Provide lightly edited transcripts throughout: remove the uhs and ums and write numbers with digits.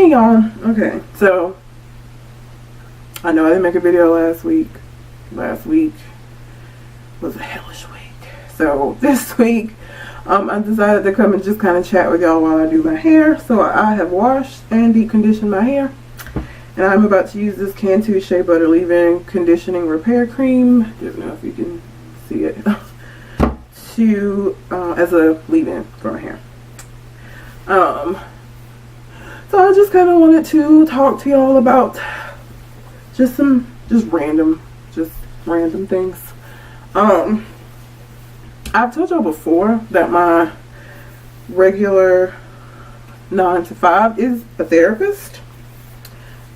Hey y'all. Okay, so I know I didn't make a video last week. Last week was a hellish week. So this week, I decided to come and just kind of chat with y'all while I do my hair. So I have washed and deep conditioned my hair, and I'm about to use this Cantu Shea Butter Leave-In Conditioning Repair Cream. I don't know if you can see it. As a leave-in for my hair. So I just kind of wanted to talk to y'all about just random things. I've told y'all before that my regular 9 to 5 is a therapist.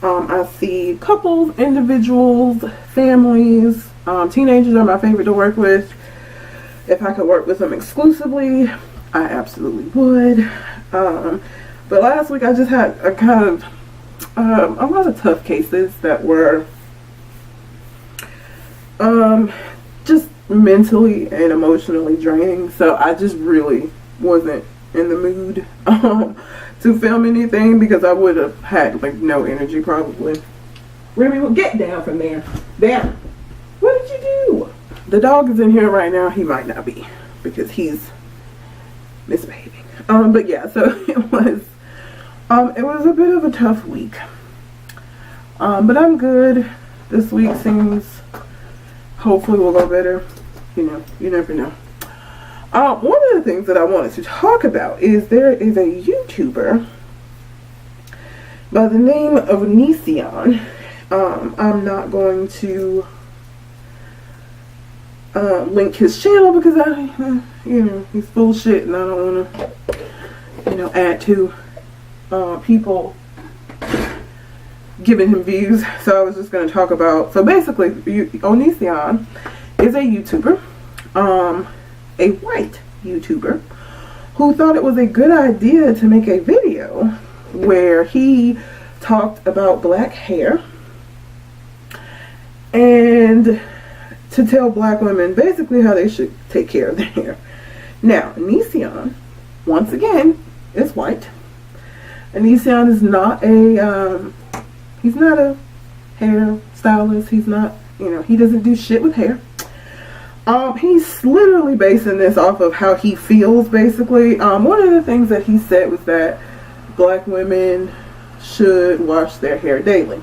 I see couples, individuals, families, teenagers are my favorite to work with. If I could work with them exclusively, I absolutely would. But last week I just had a lot of tough cases that were just mentally and emotionally draining. So I just really wasn't in the mood to film anything, because I would have had like no energy probably. Remy, well, get down from there. Down. What did you do? The dog is in here right now. He might not be, because he's misbehaving. But yeah, so it was a bit of a tough week. But I'm good. This week seems, hopefully will go better. You know, you never know. One of the things that I wanted to talk about is there is a YouTuber by the name of Onision. I'm not going to link his channel because he's full of shit, and I don't want to, add to people giving him views. So I was just going to talk about, so basically Onision is a YouTuber, a white YouTuber, who thought it was a good idea to make a video where he talked about black hair and to tell black women basically how they should take care of their hair. Now, Onision, once again, is white. Onision is not he's not a hair stylist. He's not, he doesn't do shit with hair. He's literally basing this off of how he feels, basically. One of the things that he said was that black women should wash their hair daily,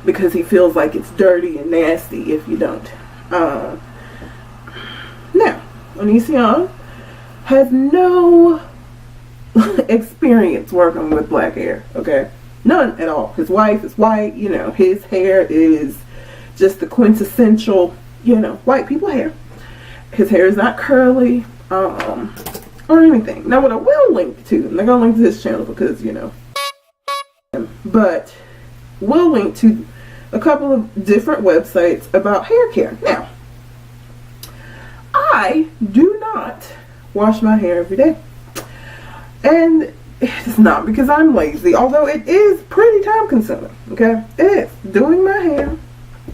because he feels like it's dirty and nasty if you don't. Now, Onision has no experience working with black hair, okay? None at all. His wife is white, his hair is just the quintessential, white people hair. His hair is not curly, or anything. Now, what I will link to, I'm not going to link to his channel because, but we'll link to a couple of different websites about hair care. Now, I do not wash my hair every day. And it's not because I'm lazy, although it is pretty time consuming, okay? It is. Doing my hair,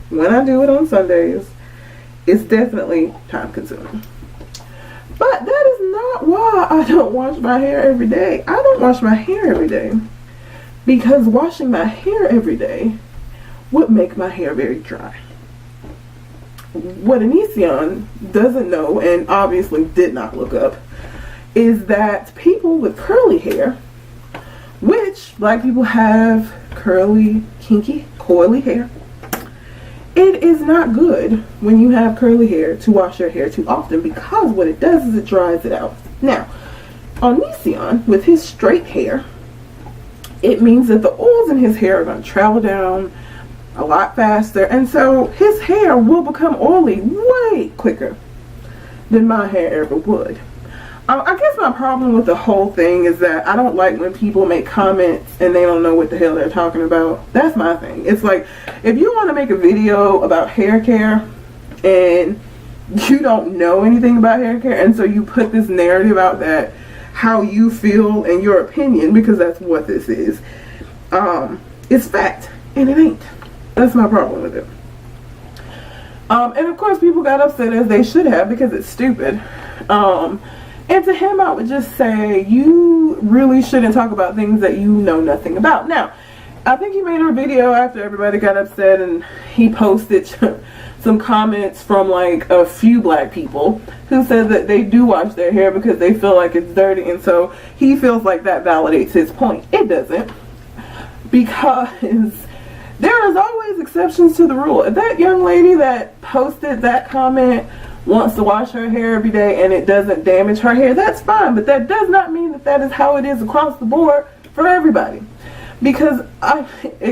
when I do it on Sundays, is definitely time consuming. But that is not why I don't wash my hair every day. I don't wash my hair every day because washing my hair every day would make my hair very dry. What Onision doesn't know, and obviously did not look up, is that people with curly hair, which black people have curly, kinky, coily hair, it is not good when you have curly hair to wash your hair too often, because what it does is it dries it out. Now, Onision, with his straight hair, it means that the oils in his hair are going to travel down a lot faster, and so his hair will become oily way quicker than my hair ever would. I guess my problem with the whole thing is that I don't like when people make comments and they don't know what the hell they're talking about. That's my thing. It's like, if you want to make a video about hair care and you don't know anything about hair care, and so you put this narrative out that how you feel and your opinion, because that's what this is, it's fact, and it ain't. That's my problem with it. And of course people got upset, as they should have, because it's stupid. And to him, I would just say, you really shouldn't talk about things that you know nothing about. Now, I think he made a video after everybody got upset, and he posted some comments from like a few black people who said that they do wash their hair because they feel like it's dirty, and so he feels like that validates his point. It doesn't, because there is always exceptions to the rule. If that young lady that posted that comment wants to wash her hair every day and it doesn't damage her hair, that's fine, but that does not mean that that is how it is across the board for everybody. Because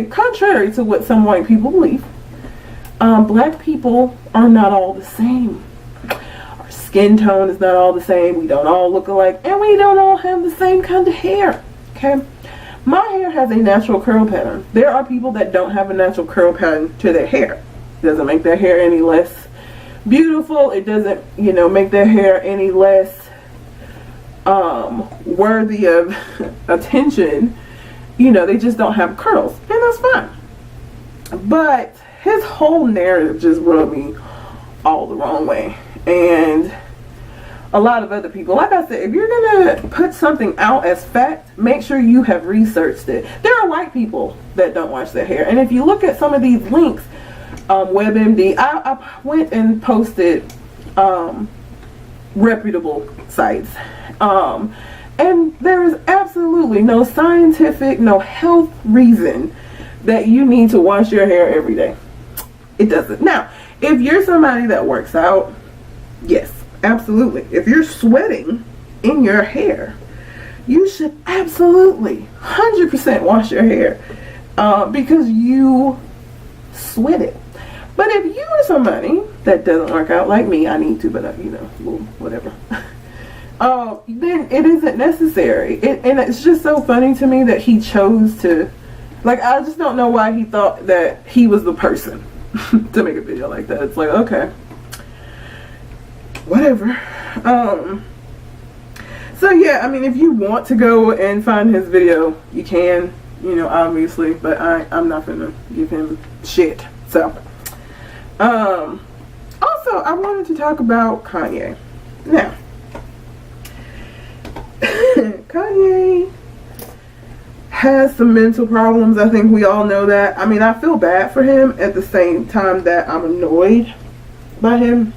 contrary to what some white people believe, black people are not all the same. Our skin tone is not all the same. We don't all look alike, and we don't all have the same kind of hair. Okay, my hair has a natural curl pattern. There are people that don't have a natural curl pattern to their hair. It doesn't make their hair any less beautiful. It doesn't, make their hair any less worthy of attention. They just don't have curls, and that's fine. But his whole narrative just rubbed me all the wrong way. And a lot of other people, like I said, if you're gonna put something out as fact, make sure you have researched it. There are white people that don't wash their hair, and if you look at some of these links, WebMD, I went and posted reputable sites, and there is absolutely no scientific, no health reason that you need to wash your hair every day. It doesn't. Now, if you're somebody that works out, yes, absolutely. If you're sweating in your hair, you should absolutely 100% wash your hair because you sweat it. But if you are somebody that doesn't work out like me, I need to, but whatever. Then it isn't necessary. And it's just so funny to me that he chose to, I just don't know why he thought that he was the person to make a video like that. It's like, okay, whatever. So yeah, if you want to go and find his video, you can, obviously, but I'm not gonna give him shit. So, also, I wanted to talk about Kanye. Now, Kanye has some mental problems. I think we all know that. I feel bad for him at the same time that I'm annoyed by him.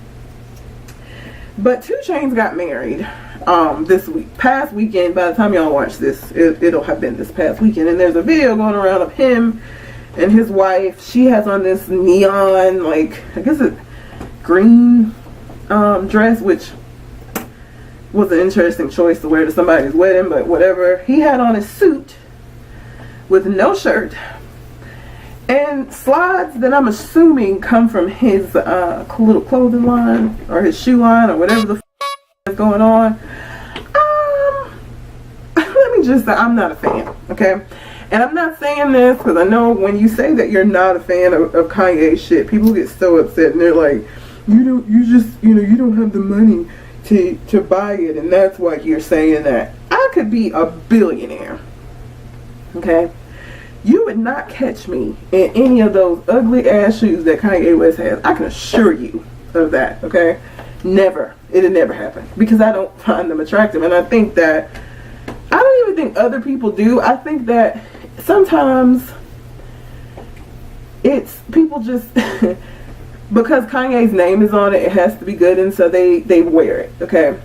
But 2 Chainz got married this past weekend. By the time y'all watch this, it'll have been this past weekend. And there's a video going around of him and his wife. She has on this neon, I guess it's green dress, which was an interesting choice to wear to somebody's wedding, but whatever. He had on a suit with no shirt and slides that I'm assuming come from his little clothing line or his shoe line or whatever the is going on. Let me just say, I'm not a fan, okay? And I'm not saying this because I know when you say that you're not a fan of Kanye shit, people get so upset and they're like, you don't have the money to buy it, and that's why you're saying that. I could be a billionaire, okay? You would not catch me in any of those ugly ass shoes that Kanye West has. I can assure you of that, okay? Never. It'll never happen because I don't find them attractive. And I think that, I don't even think other people do. I think that sometimes it's people just because Kanye's name is on it, it has to be good, and so they wear it, okay?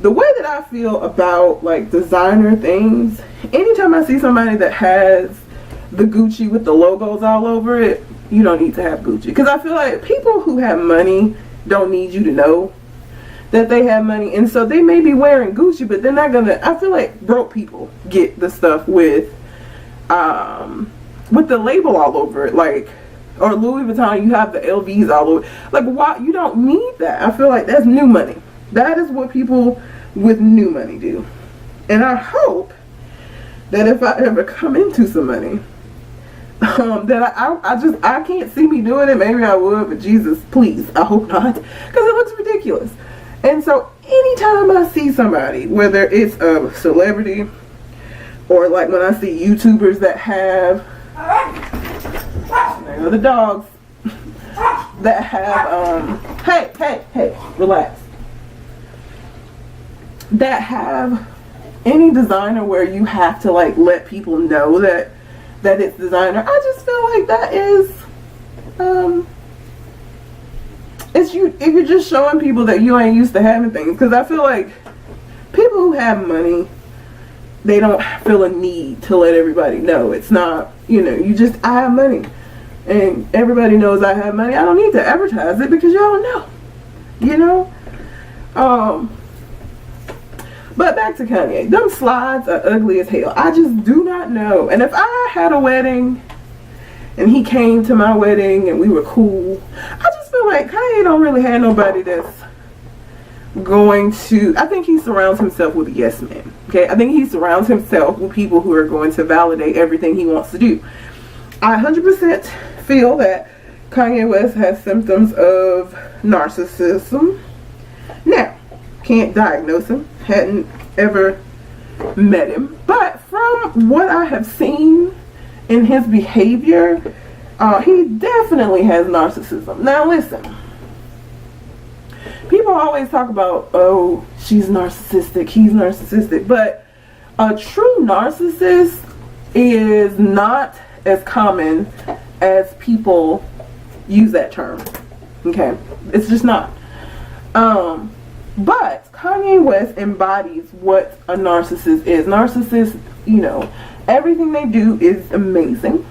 The way that I feel about designer things, anytime I see somebody that has the Gucci with the logos all over it, you don't need to have Gucci. Because I feel like people who have money don't need you to know that they have money, and so they may be wearing Gucci, but they're not gonna. I feel like broke people get the stuff with the label all over it, or Louis Vuitton, you have the LVs all over. Why? You don't need that. I feel like that's new money. That is what people with new money do. And I hope that if I ever come into some money, that I can't see me doing it. Maybe I would, but Jesus, please, I hope not, because it looks ridiculous. And so anytime I see somebody, whether it's a celebrity or when I see YouTubers that have, there go the dogs, that have, hey, relax. that have any designer where you have to like let people know that it's designer. I just feel like that is it's you if you're just showing people that you ain't used to having things. Because I feel like people who have money, they don't feel a need to let everybody know. It's not, you know, I have money and everybody knows I have money. I don't need to advertise it because y'all know, you know. But back to Kanye. Them slides are ugly as hell. I just do not know. And if I had a wedding and he came to my wedding and we were cool, I just feel like Kanye don't really have nobody that's going to, I think he surrounds himself with yes men. Okay, I think he surrounds himself with people who are going to validate everything he wants to do. I 100% feel that Kanye West has symptoms of narcissism. Now, can't diagnose him, hadn't ever met him, but from what I have seen in his behavior, he definitely has narcissism. Now listen, people always talk about, oh, she's narcissistic, he's narcissistic, but a true narcissist is not as common as people use that term. Okay, it's just not. But Kanye West embodies what a narcissist is. Narcissists, you know, everything they do is amazing,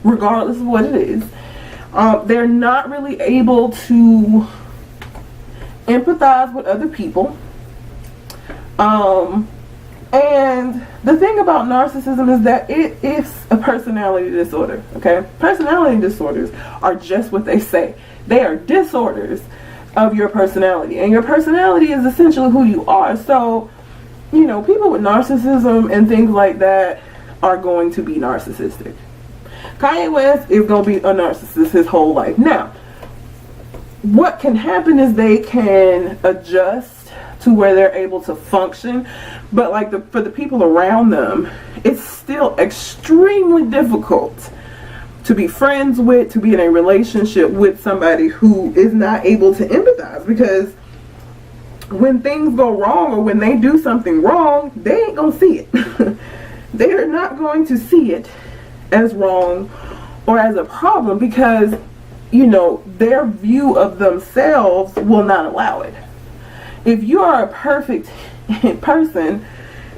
regardless of what it is. They're not really able to empathize with other people. And the thing about narcissism is that it is a personality disorder, okay? Personality disorders are just what they say. They are disorders of your personality, and your personality is essentially who you are. So, you know, people with narcissism and things like that are going to be narcissistic. Kanye West is going to be a narcissist his whole life. Now, what can happen is they can adjust to where they're able to function, but like for the people around them, it's still extremely difficult to be friends with, to be in a relationship with somebody who is not able to empathize, because when things go wrong or when they do something wrong, they ain't gonna see it. They're not going to see it as wrong or as a problem, because, you know, their view of themselves will not allow it. If you are a perfect person,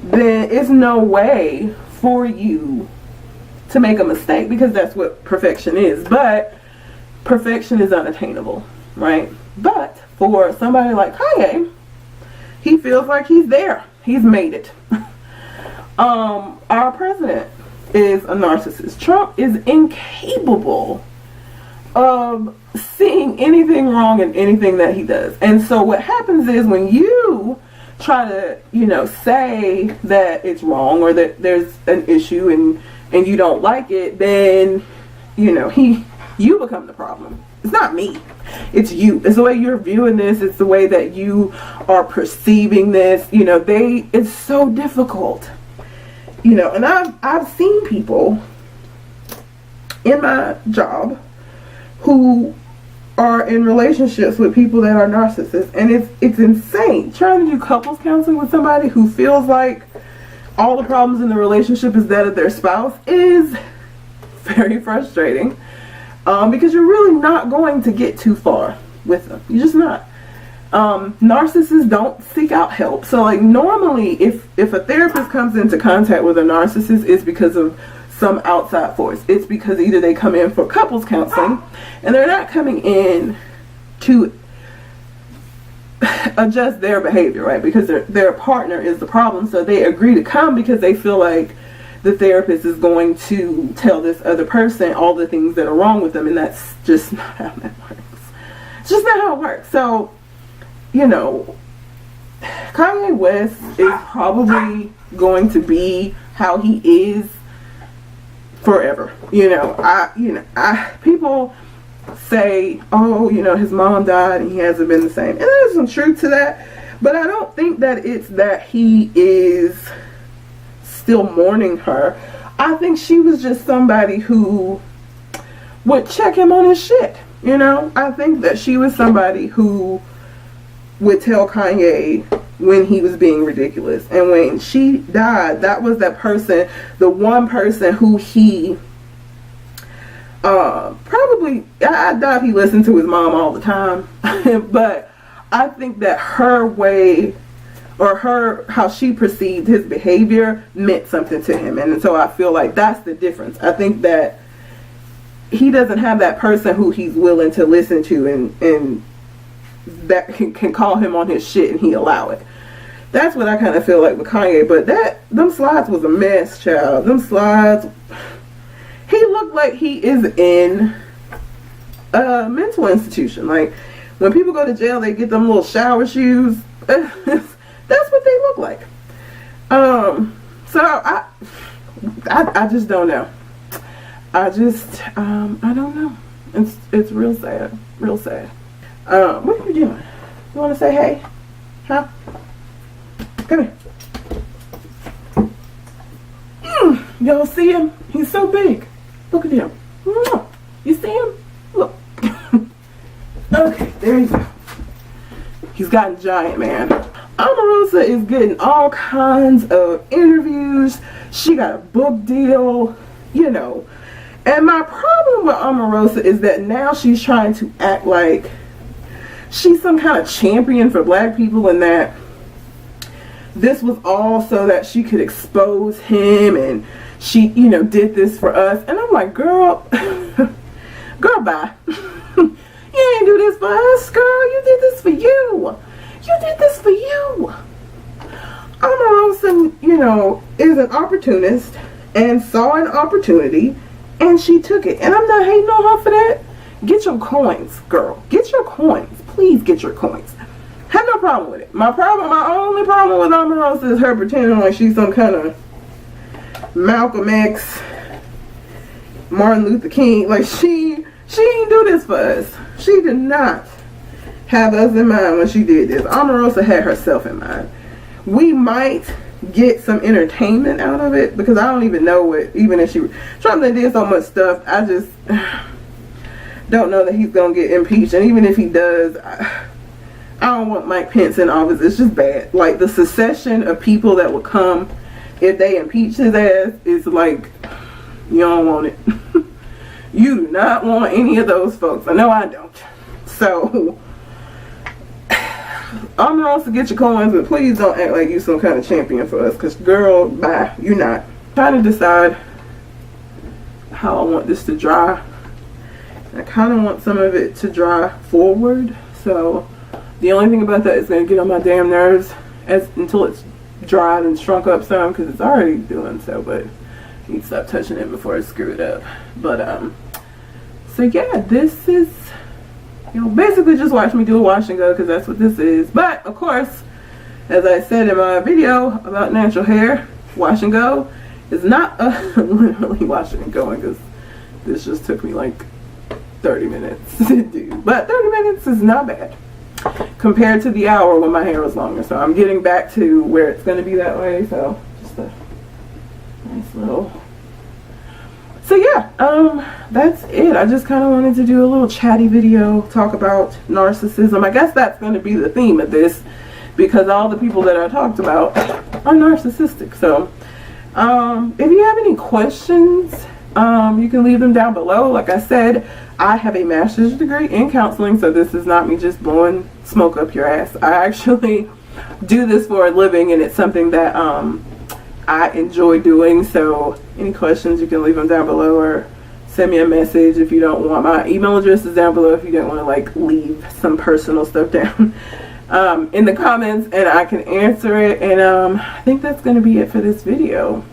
then it's no way for you to make a mistake, because that's what perfection is. But perfection is unattainable, right? But for somebody like Kanye, he feels like he's there. He's made it. Our president is a narcissist. Trump is incapable of seeing anything wrong in anything that he does. And so what happens is when you try to, you know, say that it's wrong or that there's an issue and you don't like it, then, you know, you become the problem. It's not me. It's you. It's the way you're viewing this. It's the way that you are perceiving this. You know, it's so difficult. You know, and I've seen people in my job who are in relationships with people that are narcissists, and it's insane. Trying to do couples counseling with somebody who feels like all the problems in the relationship is that of their spouse is very frustrating, because you're really not going to get too far with them. You're just not. Narcissists don't seek out help. So like normally if a therapist comes into contact with a narcissist, it's because of some outside force. It's because either they come in for couples counseling and they're not coming in to adjust their behavior, right? Because their partner is the problem, so they agree to come because they feel like the therapist is going to tell this other person all the things that are wrong with them, and that's just not how that works. It's just not how it works. So, you know, Kanye West is probably going to be how he is forever. People say, oh, you know, his mom died and he hasn't been the same. And there's some truth to that. But I don't think that it's that he is still mourning her. I think she was just somebody who would check him on his shit. You know, I think that she was somebody who would tell Kanye when he was being ridiculous. And when she died, that was that person, the one person who he probably, I doubt he listened to his mom all the time, but I think that her way, or how she perceived his behavior meant something to him. And so I feel like that's the difference. I think that he doesn't have that person who he's willing to listen to and that can call him on his shit and he allow it. That's what I kind of feel like with Kanye. But them slides was a mess, child. Them slides, he looked like he is in a mental institution. Like when people go to jail, they get them little shower shoes. That's what they look like. So I just don't know. I don't know. It's real sad. Real sad. What are you doing? You want to say hey? Huh? Come here. Y'all see him? He's so big. Look at him. You see him? Look. Okay, there you go. He's gotten giant, man. Omarosa is getting all kinds of interviews. She got a book deal, you know. And my problem with Omarosa is that now she's trying to act like she's some kind of champion for black people, and that this was all so that she could expose him, and she, you know, did this for us. And I'm like, girl, girl, bye. You ain't do this for us, girl. You did this for you. You did this for you. Omarosa, you know, is an opportunist and saw an opportunity, and she took it. And I'm not hating on her for that. Get your coins, girl. Get your coins. Please get your coins. Have no problem with it. My only problem with Omarosa is her pretending like she's some kind of Malcolm X, Martin Luther King. Like she ain't do this for us. She did not have us in mind when she did this. Omarosa had herself in mind. We might get some entertainment out of it, because I don't even know what, even if Trump did so much stuff, I just don't know that he's gonna get impeached. And even if he does, I don't want Mike Pence in office. It's just bad. Like the succession of people that would come if they impeach his ass is like, you don't want it. You do not want any of those folks. I know I don't. So I'm going to get your coins, but please don't act like you some kind of champion for us, because girl, bye, you're not. I'm trying to decide how I want this to dry. I kind of want some of it to dry forward, so the only thing about that is going to get on my damn nerves until it's dried and shrunk up some, because it's already doing so, but I need to stop touching it before I screw it up. But so yeah, this is, you know, basically just watch me do a wash and go, because that's what this is. But of course, as I said in my video about natural hair, wash and go is not literally washing and going, because this just took me like 30 minutes to do. But 30 minutes is not bad compared to the hour when my hair was longer. So I'm getting back to where it's going to be that way. So just a nice little. So yeah, that's it. I just kind of wanted to do a little chatty video, talk about narcissism. I guess that's going to be the theme of this, because all the people that I talked about are narcissistic. So if you have any questions, you can leave them down below. Like I said, I have a master's degree in counseling, so this is not me just blowing smoke up your ass. I actually do this for a living, and it's something that I enjoy doing. So any questions, you can leave them down below, or send me a message if you don't want. My email address is down below if you don't want to like leave some personal stuff down in the comments, and I can answer it. And I think that's going to be it for this video.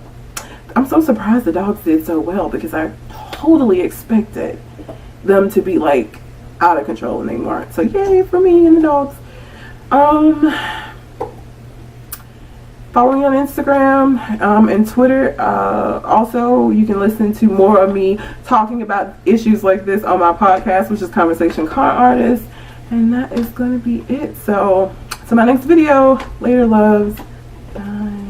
I'm so surprised the dogs did so well, because I totally expected them to be like out of control, and they weren't. So yay for me and the dogs. Follow me on Instagram and Twitter. Also, you can listen to more of me talking about issues like this on my podcast, which is Conversation Con Artist. And that is going to be it. So my next video. Later, loves. Bye.